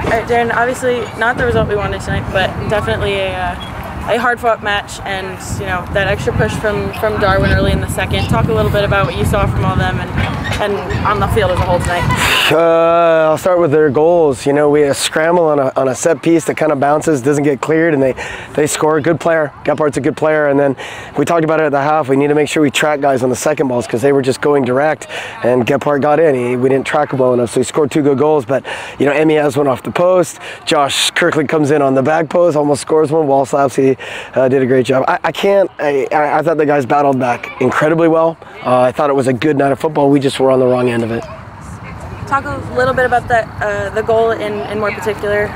All right, Darren, obviously not the result we wanted tonight, but definitely a hard-fought match, and you know that extra push from Darwin early in the second. Talk a little bit about what you saw from all of them and on the field as a whole tonight. I'll start with their goals. You know, we scramble on a set piece that kind of bounces, doesn't get cleared, and they score. Good player. Gephart's a good player. And then we talked about it at the half. We need to make sure we track guys on the second balls because they were just going direct, and Gephart got in. We didn't track him well enough, so he scored 2 good goals. But you know, Emmy has one off the post. Josh Kirkland comes in on the back post, almost scores one. Wall slaps. He did a great job. I thought the guys battled back incredibly well. I thought it was a good night of football. We just were on the wrong end of it. Talk a little bit about that, the goal in more particular.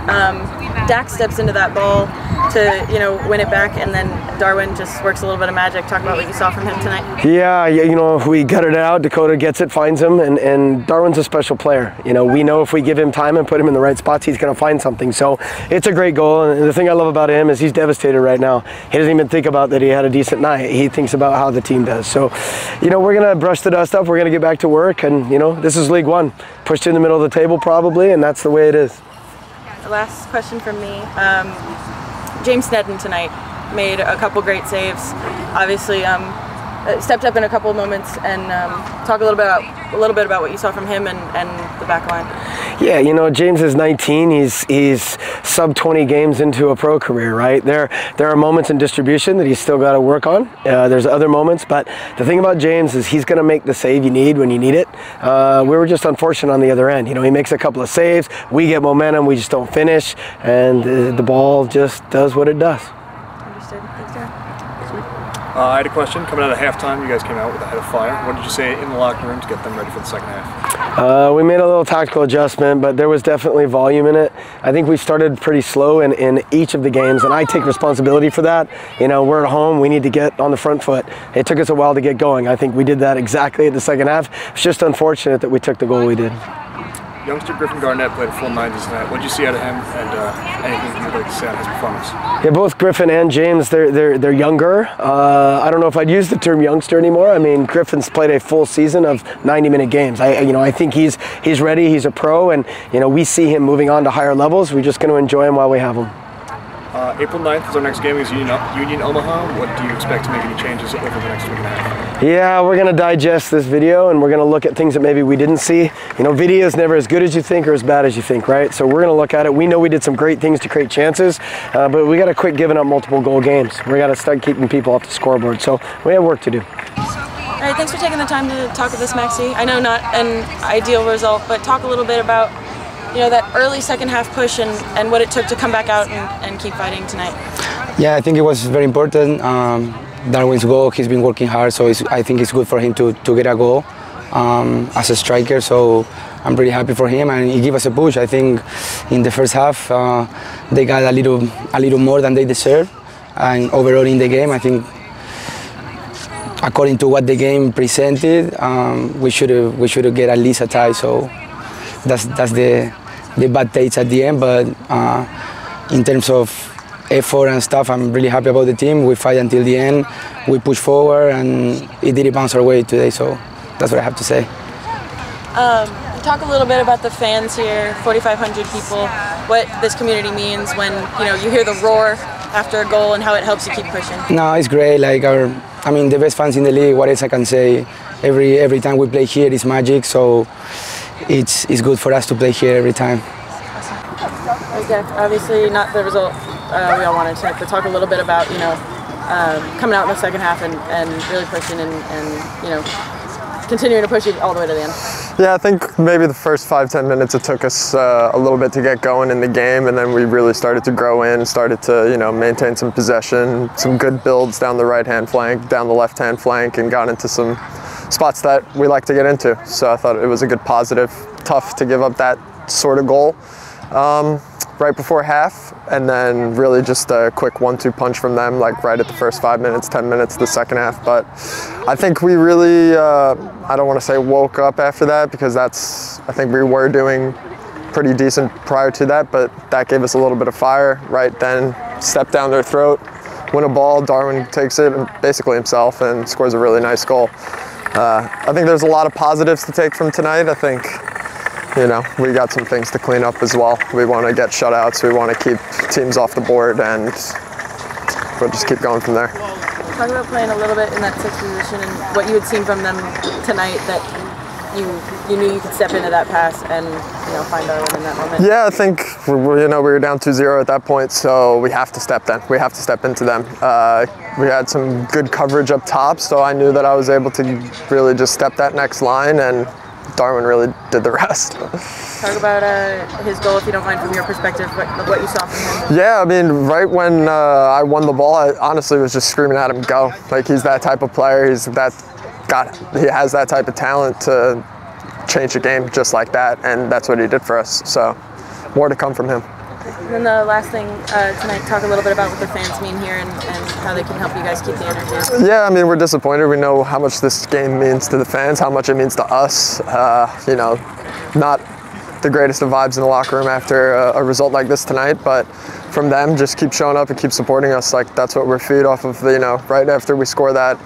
Dak steps into that ball to, you know, win it back, and then Darwin just works a little bit of magic. Talk about what you saw from him tonight. Yeah, you know, we gutted it out. Dakota gets it, finds him, and Darwin's a special player. You know, we know if we give him time and put him in the right spots, he's going to find something. So it's a great goal, and the thing I love about him is he's devastated right now. He doesn't even think about that he had a decent night. He thinks about how the team does. So, you know, we're going to brush the dust up. We're going to get back to work, and, you know, this is League One. Pushed in the middle of the table probably, and that's the way it is. The last question from me. James Snedden tonight made a couple great saves. Obviously, stepped up in a couple of moments, and talk a little bit about what you saw from him and the back line. Yeah, you know, James is 19. He's sub 20 games into a pro career, right? There are moments in distribution that he's still got to work on. There's other moments, but the thing about James is he's going to make the save you need when you need it. We were just unfortunate on the other end. You know, he makes a couple of saves. We get momentum. We just don't finish, and the ball just does what it does. Understood. Thanks, Darren. I had a question. Coming out of halftime, you guys came out with a head of fire. What did you say in the locker room to get them ready for the second half? We made a little tactical adjustment, but there was definitely volume in it. I think we started pretty slow in each of the games, and I take responsibility for that. You know, we're at home. We need to get on the front foot. It took us a while to get going. I think we did that exactly at the second half. It's just unfortunate that we took the goal we did. Youngster Griffin Garnett played a full 90s tonight. What did you see out of him, and anything you'd like to say on his performance? Yeah, both Griffin and James, they're younger. I don't know if I'd use the term youngster anymore. I mean, Griffin's played a full season of 90-minute games. I think he's ready. He's a pro, and you know, we see him moving on to higher levels. We're just going to enjoy him while we have him. April 9th is our next game against Union Omaha. What do you expect to make any changes over the next week and a half? Yeah, we're going to digest this video, and we're going to look at things that maybe we didn't see. You know, video is never as good as you think or as bad as you think, right? So we're going to look at it. We know we did some great things to create chances, but we got to quit giving up multiple goal games. We got to start keeping people off the scoreboard. So we have work to do. All right, thanks for taking the time to talk with us, Maxi. I know not an ideal result, but talk a little bit about, you know, that early second half push and what it took to come back out and keep fighting tonight. Yeah, I think it was very important. Darwin's goal, he's been working hard, so I think it's good for him to get a goal as a striker, so I'm pretty happy for him, and he gave us a push. I think in the first half they got a little more than they deserve, and overall in the game, I think according to what the game presented, we should have get at least a tie, so that's the bad taste at the end, but in terms of effort and stuff, I'm really happy about the team. We fight until the end, we push forward, and it didn't bounce our way today, so that's what I have to say. Talk a little bit about the fans here, 4,500 people, what this community means when, you know, you hear the roar after a goal and how it helps you keep pushing. No, it's great. Like the best fans in the league, what else I can say? Every time we play here, it's magic, so it's good for us to play here every time. Okay, obviously not the result we all wanted tonight, but talk a little bit about, you know, coming out in the second half and really pushing and you know, continuing to push it all the way to the end. Yeah, I think maybe the first 5-10 minutes it took us a little bit to get going in the game, and then we really started to grow in, started to, you know, maintain some possession, some good builds down the right-hand flank, down the left-hand flank, and got into some spots that we like to get into. So I thought it was a good positive. Tough to give up that sort of goal right before half, and then really just a quick 1-2 punch from them, like right at the first 5 minutes, 10 minutes of the second half. But I think we really, I don't want to say woke up after that, because I think we were doing pretty decent prior to that, but that gave us a little bit of fire right then. Step down their throat, win a ball, Darwin takes it basically himself and scores a really nice goal. I think there's a lot of positives to take from tonight. I think you know, we got some things to clean up as well. We want to get shutouts. We want to keep teams off the board, and we'll just keep going from there. Talk about playing a little bit in that sixth position and what you had seen from them tonight that you knew you could step into that pass and, you know, find our win in that moment. Yeah, I think we were down 2-0 at that point, so we have to step in. We have to step into them. We had some good coverage up top, so I knew that I was able to really just step that next line, and Darwin really did the rest. Talk about his goal, if you don't mind, from your perspective, what you saw from him. Yeah, I mean, right when I won the ball, I honestly was just screaming at him, go. Like, he's that type of player. He has that type of talent to change the game just like that, and that's what he did for us. So, more to come from him. And then the last thing tonight, talk a little bit about what the fans mean here and how they can help you guys keep the energy up. Yeah, I mean, we're disappointed. We know how much this game means to the fans, how much it means to us. You know, not the greatest of vibes in the locker room after a result like this tonight, but from them, just keep showing up and keep supporting us. Like, that's what we're feed off of. You know, right after we score that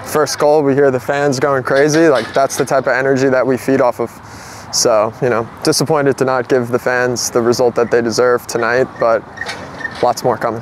first goal, we hear the fans going crazy. Like, that's the type of energy that we feed off of. So, you know, disappointed to not give the fans the result that they deserve tonight, but lots more coming.